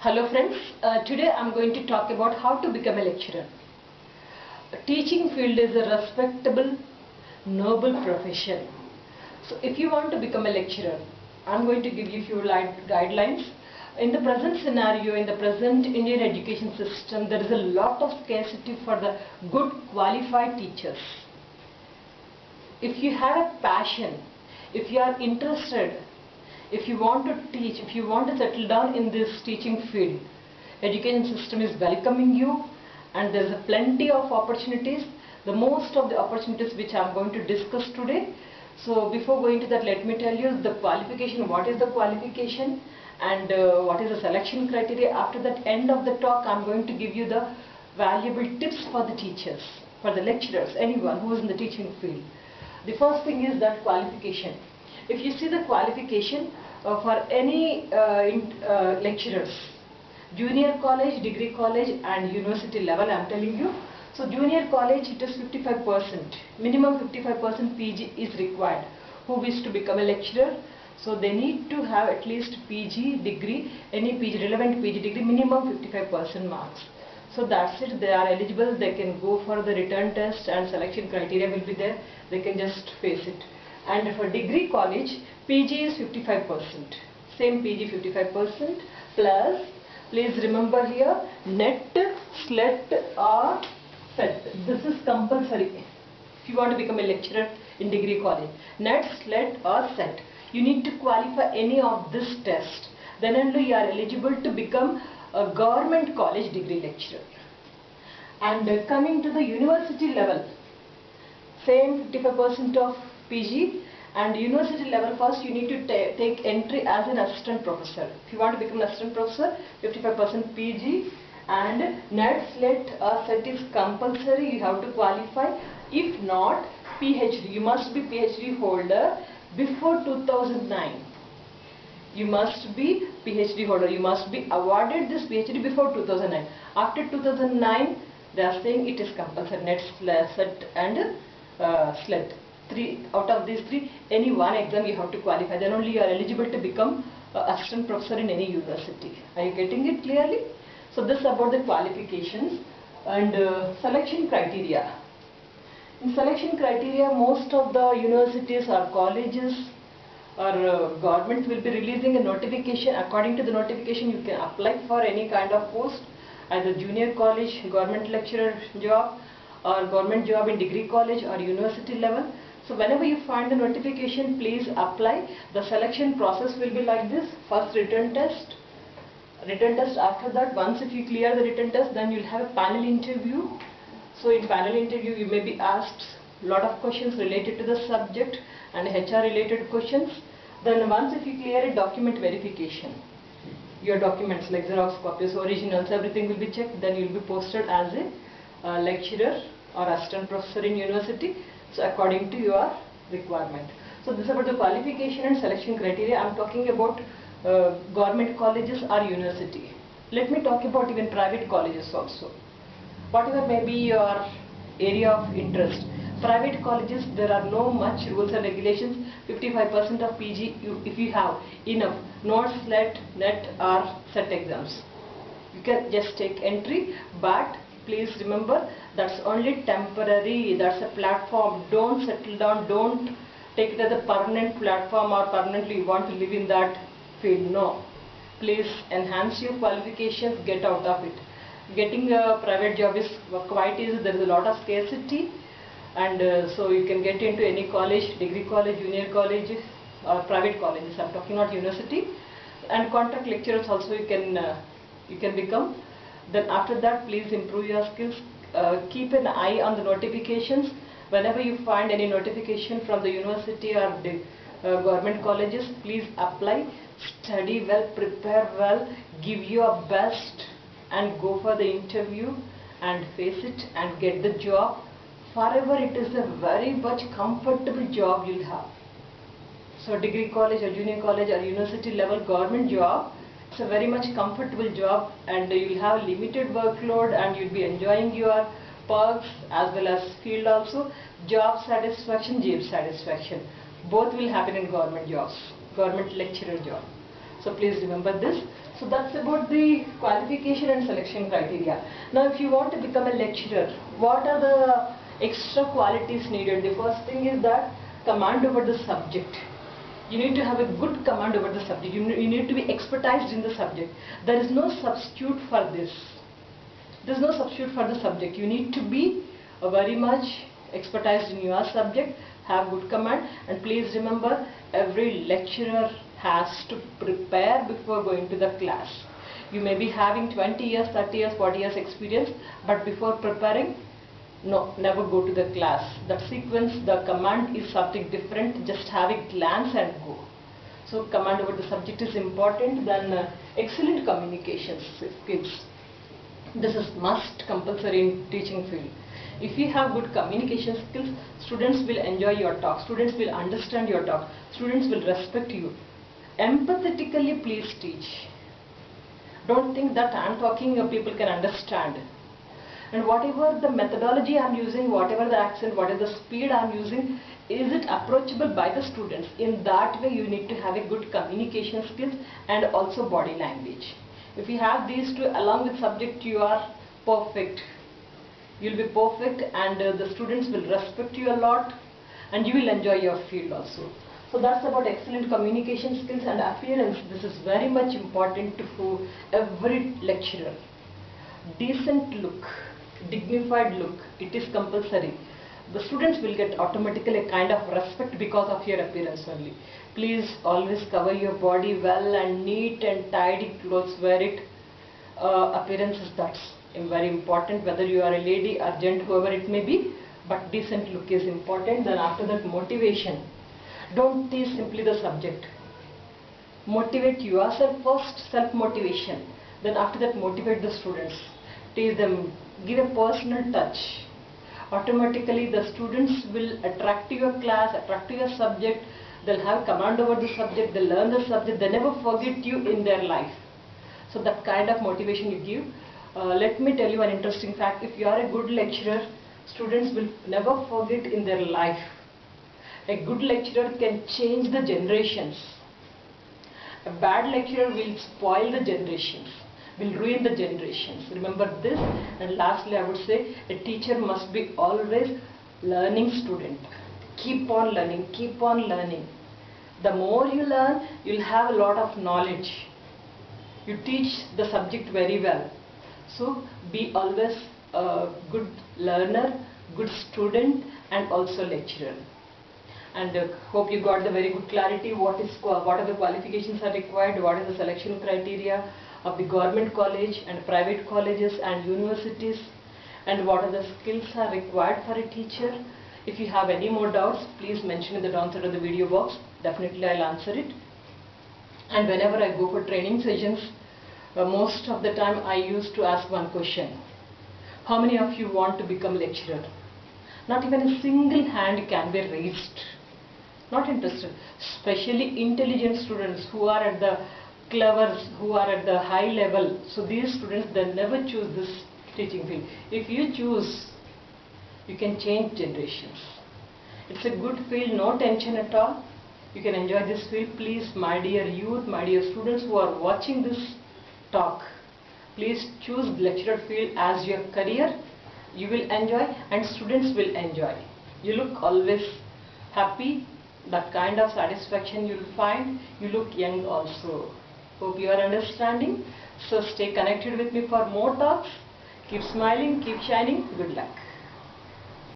Hello friends, today I am going to talk about how to become a lecturer. A teaching field is a respectable, noble profession. So if you want to become a lecturer, I am going to give you a few guidelines. In the present scenario, in the present Indian education system, there is a lot of scarcity for the good qualified teachers. If you have a passion, if you are interested, if you want to teach, if you want to settle down in this teaching field, education system is welcoming you and there is a plenty of opportunities. The most of the opportunities which I am going to discuss today. So before going to that, let me tell you the qualification, what is the qualification and what is the selection criteria. After that, end of the talk, I am going to give you the valuable tips for the teachers, for the lecturers, anyone who is in the teaching field. The first thing is that qualification. If you see the qualification for any lecturers, junior college, degree college and university level, I am telling you. So junior college, it is 55%, minimum 55% PG is required. Who wish to become a lecturer? So they need to have at least PG degree, any PG, relevant PG degree, minimum 55% marks. So that's it, they are eligible, they can go for the return test and selection criteria will be there, they can just face it. And for degree college, PG is 55%, same PG 55% plus, please remember here, net, SLET or SET. This is compulsory if you want to become a lecturer in degree college. Net, SLET or SET. You need to qualify any of this test. Then only you are eligible to become a government college degree lecturer. And coming to the university level, same 55% of PG, and university level, first you need to take entry as an assistant professor. If you want to become an assistant professor, 55% PG, and NET, SLET or SET is compulsory, you have to qualify. If not, PhD, you must be PhD holder before 2009. You must be PhD holder, you must be awarded this PhD before 2009. After 2009, they are saying it is compulsory, NET, SLET and SLET. Out of these three, any one exam you have to qualify, then only you are eligible to become assistant professor in any university. Are you getting it clearly? So this is about the qualifications and selection criteria. In selection criteria, most of the universities or colleges or government will be releasing a notification. According to the notification, you can apply for any kind of post, either junior college, government lecturer job or government job in degree college or university level. So whenever you find the notification, please apply. The selection process will be like this. First written test. After that, once if you clear the written test, then you will have a panel interview. So in panel interview, you may be asked a lot of questions related to the subject and HR related questions. Then once if you clear it, document verification. Your documents like Xerox copies, originals, everything will be checked. Then you will be posted as a lecturer or assistant professor in university. So according to your requirement. So this is about the qualification and selection criteria. I am talking about government colleges or university. Let me talk about even private colleges also. Whatever may be your area of interest. Private colleges, there are no much rules and regulations. 55% of PG, if you have enough, not SLET, NET or SET exams, you can just take entry. But please remember, that's only temporary, that's a platform. Don't settle down, don't take it as a permanent platform or permanently you want to live in that field. No. Please enhance your qualifications, get out of it. Getting a private job is quite easy, there is a lot of scarcity, and so you can get into any college, degree college, junior college or private colleges. I am talking about university. And contract lecturers also you can become. Then after that, please improve your skills. Keep an eye on the notifications. Whenever you find any notification from the university or the government colleges, please apply. Study well, prepare well, give your best and go for the interview and face it and get the job. Forever it is a very much comfortable job you'll have. So degree college or junior college or university level government job, it's a very much comfortable job and you will have limited workload and you'll be enjoying your perks as well as field also. Job satisfaction, job satisfaction, both will happen in government jobs, government lecturer job. So please remember this. So that's about the qualification and selection criteria. Now if you want to become a lecturer, what are the extra qualities needed? The first thing is that command over the subject. You need to have a good command over the subject. You need to be expertised in the subject. There is no substitute for this. There is no substitute for the subject. You need to be very much expertised in your subject, have good command, and please remember, every lecturer has to prepare before going to the class. You may be having 20 years, 30 years, 40 years experience, but before preparing, no, never go to the class. That sequence, the command is something different, just have a glance and go. So command over the subject is important. Then excellent communication skills. This is must compulsory in teaching field. If you have good communication skills, students will enjoy your talk, students will understand your talk, students will respect you. Empathetically please teach. Don't think that I am talking people can understand. And whatever the methodology I am using, whatever the accent, whatever the speed I am using, is it approachable by the students? In that way you need to have a good communication skills and also body language. If you have these two along with subject, you are perfect. You will be perfect, and the students will respect you a lot, and you will enjoy your field also. So that's about excellent communication skills and appearance. This is very much important for every lecturer. Decent look, dignified look, it is compulsory. The students will get automatically a kind of respect because of your appearance only. Please always cover your body well and neat and tidy clothes, wear it. Appearance is that's very important, whether you are a lady or gent, whoever it may be, but decent look is important. Then after that, motivation. Don't teach simply the subject. Motivate yourself first, self-motivation. Then after that, motivate the students. Teach them, give a personal touch. Automatically the students will attract to your class, attract to your subject. They'll have command over the subject, they'll learn the subject, they never forget you in their life. So that kind of motivation you give. Let me tell you an interesting fact. If you are a good lecturer, students will never forget in their life. A good lecturer can change the generations. A bad lecturer will spoil the generations, will ruin the generations. Remember this. And lastly, I would say a teacher must be always learning student. Keep on learning, keep on learning. The more you learn, you'll have a lot of knowledge. You teach the subject very well. So be always a good learner, good student, and also lecturer. And hope you got the very good clarity what are the qualifications are required, what is the selection criteria of the government college and private colleges and universities, and what are the skills are required for a teacher. If you have any more doubts, please mention in the downside of the video box. Definitely I'll answer it. And whenever I go for training sessions, most of the time I used to ask one question: how many of you want to become lecturer? Not even a single hand can be raised. Not interested. Especially intelligent students who are at the clever, who are at the high level. So these students, they never choose this teaching field. If you choose, you can change generations. It's a good field, no tension at all. You can enjoy this field. Please, my dear youth, my dear students who are watching this talk, please choose lecturer field as your career. You will enjoy and students will enjoy. You look always happy. That kind of satisfaction you will find. You look young also. Hope you are understanding. So stay connected with me for more talks. Keep smiling, keep shining. Good luck.